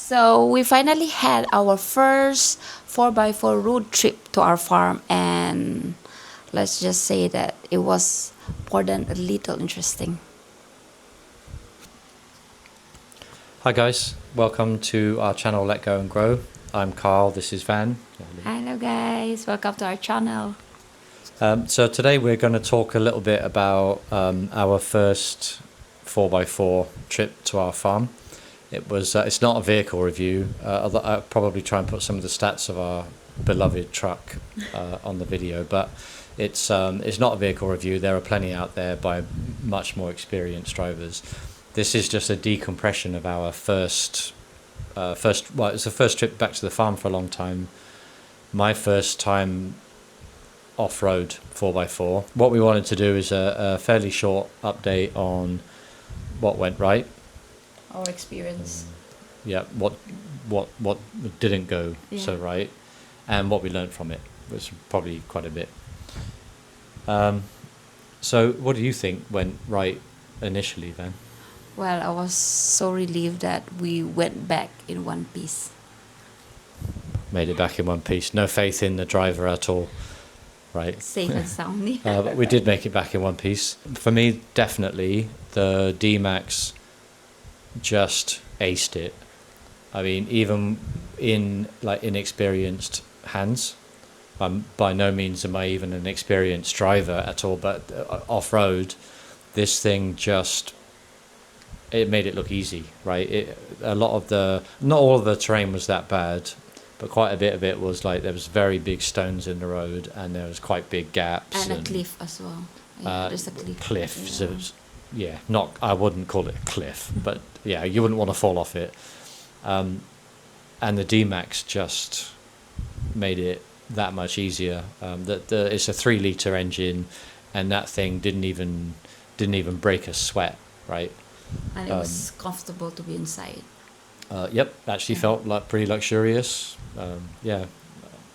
So we finally had our first 4x4 road trip to our farm, and let's just say that it was more than a little interesting. Hi guys, welcome to our channel Let Go and Grow. I'm Carl, this is Van. Hello guys, welcome to our channel. So today we're going to talk a little bit about our first 4x4 trip to our farm. It's not a vehicle review, although I'll probably try and put some of the stats of our beloved truck on the video, but it's not a vehicle review. There are plenty out there by much more experienced drivers. This is just a decompression of our it's the first trip back to the farm for a long time. My first time off-road 4x4. What we wanted to do is a fairly short update on what went right. Our experience. Yeah, what didn't go so right, and what we learned from it, which was probably quite a bit. So what do you think went right initially, Van? Well, I was so relieved that we went back in one piece. Made it back in one piece. No faith in the driver at all, right? Safe and sound. But we did make it back in one piece. For me, definitely, the D-Max just aced it. I mean, even in inexperienced hands, by no means am I even an experienced driver at all, but off-road, this thing just... it made it look easy, right? Not all of the terrain was that bad, but quite a bit of it was like there was very big stones in the road, and there was quite big gaps. And a cliff as well. Yeah, there's a cliff. Cliff. Yeah. I wouldn't call it a cliff, but yeah, you wouldn't want to fall off it. And the D-Max just made it that much easier. It's a 3-liter engine, and that thing didn't even break a sweat, right? And it was comfortable to be inside. Yep, actually felt like pretty luxurious.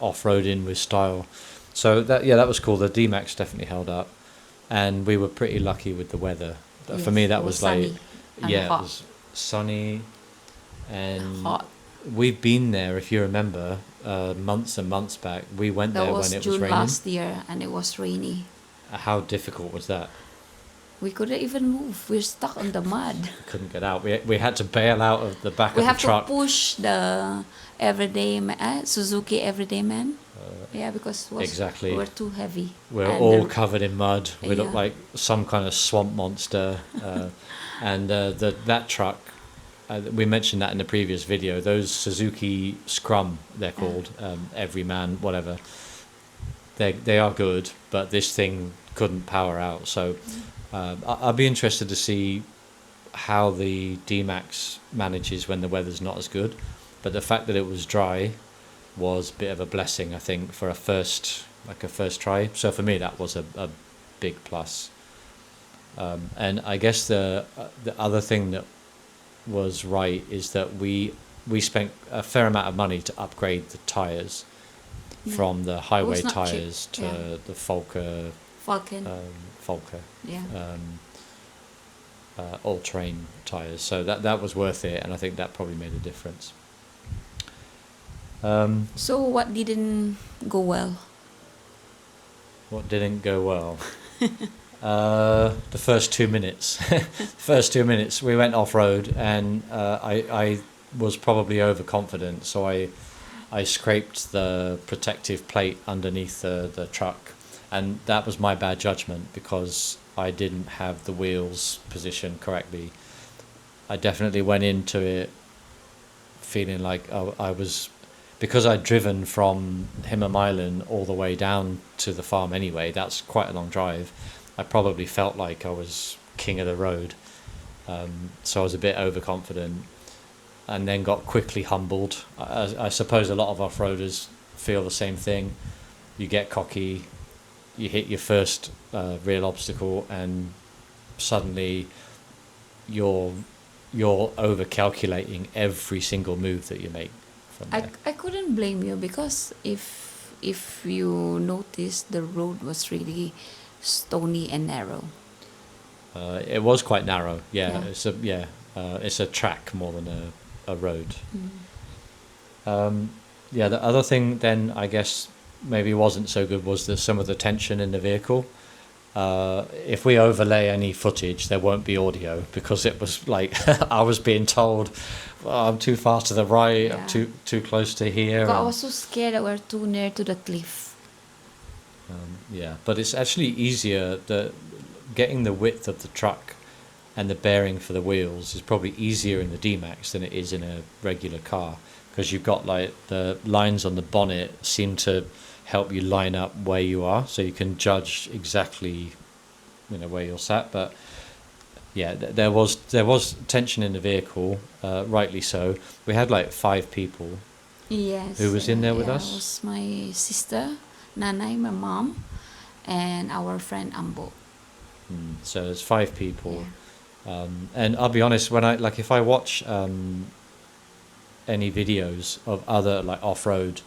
Off-roading with style. So that was cool. The D-Max definitely held up, and we were pretty lucky with the weather. For me, that was like, hot. it was sunny, and hot. We've been there, if you remember, months and months back. We went there when it was June raining. last year, and it was rainy. How difficult was that? We couldn't even move. We're stuck on the mud. Couldn't get out. We had to bail out of the back We of have the truck. to push the Suzuki Everyday Man. Because Exactly. we were too heavy. We're And all covered in mud. We look Yeah. like some kind of swamp monster. And that truck, we mentioned that in the previous video. Those Suzuki Scrum, they're called, Everyman, whatever. They are good, but this thing couldn't power out. So I'll be interested to see how the D-Max manages when the weather's not as good. But the fact that it was dry was a bit of a blessing, I think, for a first try. So for me, that was a big plus. And I guess the other thing that was right is that we spent a fair amount of money to upgrade the tires from the highway not cheap. tires to the Falker all-terrain tires. So that was worth it, and I think that probably made a difference. So what didn't go well? What didn't go well? The first 2 minutes. First 2 minutes, we went off-road, and I was probably overconfident, so I scraped the protective plate underneath the truck, and that was my bad judgment because I didn't have the wheels positioned correctly. I definitely went into it feeling like I was... because I'd driven from Himmam Island all the way down to the farm anyway, that's quite a long drive. I probably felt like I was king of the road. So I was a bit overconfident and then got quickly humbled. I suppose a lot of off-roaders feel the same thing. You get cocky, you hit your first real obstacle, and suddenly you're over-calculating every single move that you make. I couldn't blame you, because if you notice, the road was really stony and narrow. It was quite narrow. Yeah. It's a track more than a road. Mm. Yeah, the other thing then I guess maybe wasn't so good was some of the tension in the vehicle. If we overlay any footage, there won't be audio because it was like I was being told, "Oh, I'm too far to the right, I'm Yeah. too close to here." Because I And, was so scared that we're too near to the cliff. yeah, but it's actually easier. Getting the width of the truck and the bearing for the wheels is probably easier in the D-Max than it is in a regular car because you've got like the lines on the bonnet seem to help you line up where you are, so you can judge exactly, where you're sat. But yeah, there was tension in the vehicle, rightly so. We had like 5 people. Yes. Who was in there with yeah, us? it was my sister, Nanai, my mom, and our friend Ambo. So there's 5 people. Yeah. And I'll be honest, when if I watch any videos of other like off-road,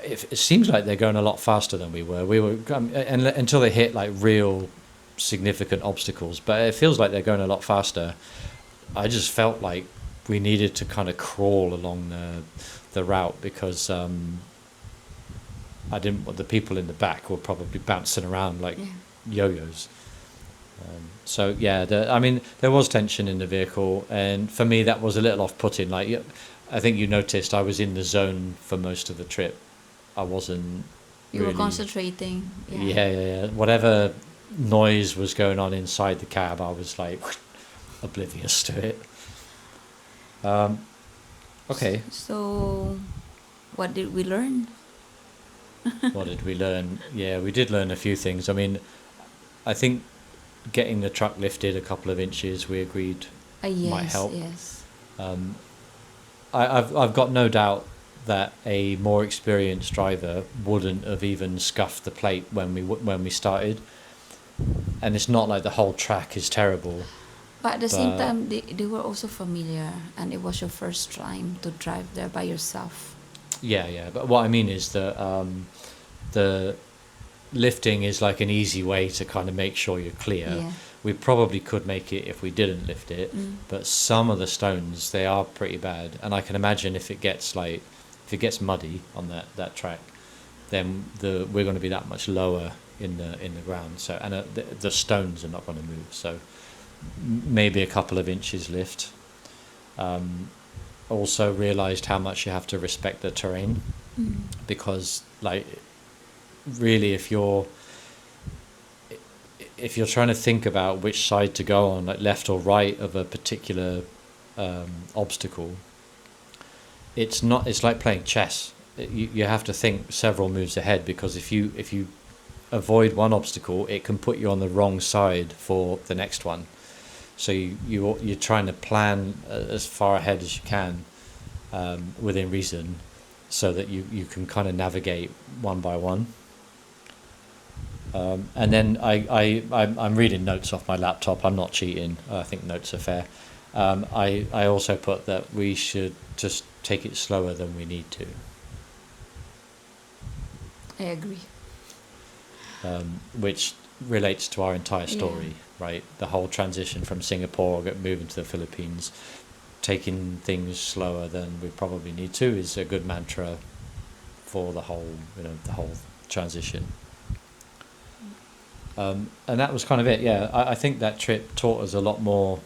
it seems like they're going a lot faster than we were. And until they hit like real significant obstacles, but it feels like they're going a lot faster. I just felt like we needed to kind of crawl along the route because I didn't. The people in the back were probably bouncing around like Yeah. yo-yos. So yeah, I mean, there was tension in the vehicle, and for me that was a little off-putting. Like, I think you noticed I was in the zone for most of the trip. I wasn't You were really. concentrating. Yeah. Whatever noise was going on inside the cab, I was like oblivious to it. Okay, So, what did we learn? what did we learn? Yeah, we did learn a few things. I mean, I think getting the truck lifted a couple of inches, we agreed, Yes. might help. Yes. I've got no doubt that a more experienced driver wouldn't have even scuffed the plate when we started. And it's not like the whole track is terrible. But at the same But- time, they were also familiar, and it was your first time to drive there by yourself. Yeah. But what I mean is that the lifting is like an easy way to kind of make sure you're clear. Yeah. We probably could make it if we didn't lift it, but some of the stones, they are pretty bad. And I can imagine if it gets muddy on that track, then we're going to be that much lower in the ground. So the stones are not going to move. So maybe a couple of inches lift. Also realized how much you have to respect the terrain, because like really if you're trying to think about which side to go on, like left or right of a particular obstacle, it's like playing chess. You have to think several moves ahead, because if you avoid one obstacle, it can put you on the wrong side for the next one. So you're trying to plan as far ahead as you can, within reason, so that you can kind of navigate one by one. And then I'm reading notes off my laptop. I'm not cheating. I think notes are fair. I also put that we should just take it slower than we need to. I agree. Which relates to our entire story, right? The whole transition from Singapore, moving to the Philippines, taking things slower than we probably need to is a good mantra for the whole transition. And that was kind of it. Yeah, I think that trip taught us a lot more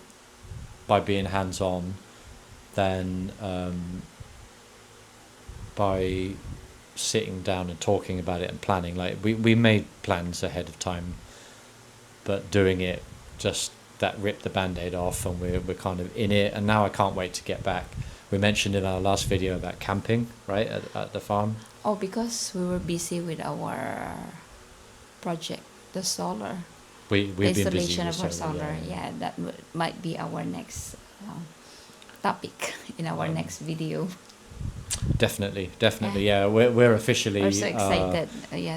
by being hands-on than by sitting down and talking about it and planning. Like we made plans ahead of time, but doing it, just that ripped the band-aid off, and we're kind of in it. And now I can't wait to get back. We mentioned in our last video about camping, right, at the farm. Oh, because we were busy with our project, the solar. We've been busy Installation with of our solar, solar. Yeah, that might be our next topic in our next video. Definitely. Yeah, we're officially We're so excited.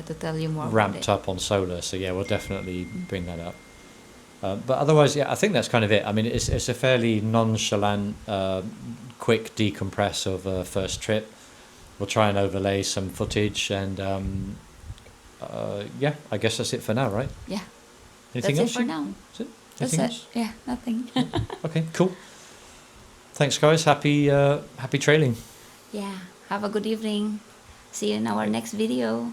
To tell you more. ramped about it. up on solar. So yeah, we'll definitely bring that up. But otherwise, yeah, I think that's kind of it. I mean, it's a fairly nonchalant, quick decompress of a first trip. We'll try and overlay some footage, and yeah, I guess that's it for now, right? Yeah. Anything That's else? it for now. That's it? That's Anything it. else? Yeah, nothing. Okay, cool. thanks guys. Happy trailing. Yeah. Have a good evening. See you in our next video.